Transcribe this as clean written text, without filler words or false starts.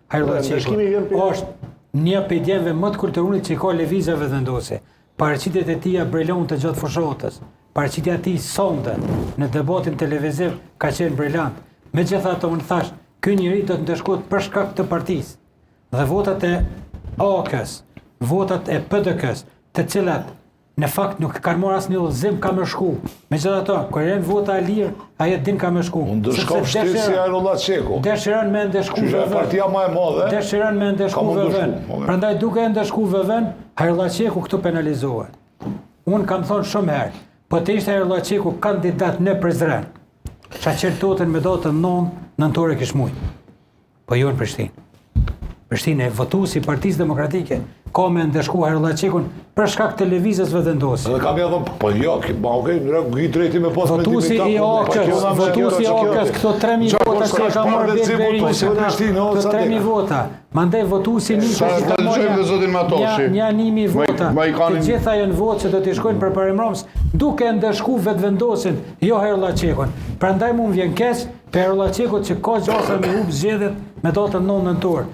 Hajrullaçeku është një prej djemve më të kulturunit që ka lëvizjeve vendose. Paraqitjet e tija brillant të gjatë fushatës, paraqitja e tij sonte në debatin televiziv ka qenë brillant. Megjithatë unë thash, ky njeri do të ndeshkohet për shkak të partisë. Dhe votat e AK-s, votat e PDK-s, të cilat në fakt nuk kanë marrë asnjë udhëzim ka më shku. Megjithatë, kur janë vota e lirë, ai din ka më shku. Unë do shkoj shteti si Hajrullaçeku. Dëshiron me ndeshku vëvën. Partia më e madhe. Dëshiron me ndeshku vëvën. Prandaj duke ndeshku vëvën, Hajrullaçeku këtu penalizohet. Unë kam thonë shumë herë, po të ishte Hajrullaçeku kandidat në Prizren, shaqertoten me datën 9 nëntore kishmuj. Po jo në Prishtinë. Prishtinë e votuesi i Partisë Demokratike ka me ndeshku Hajrullaçekun për shkak të lëvizjes vendosë. Edhe kam ja thënë, po jo, i drejti me pas votuesi i AK-s këto 3000 vota që ka marrë Berisha. Këto 3000 vota. Mandej votuesi Nisha që ka marrë 1000 vota. Të gjitha janë votë që do të shkojnë për Parimromës duke ndeshku vetvendosin, jo Hajrullaçekun. Prandaj më vjen keq për Hajrullaçekut që ka gjasa me hub zgjedhjet me datën 9 nëntor.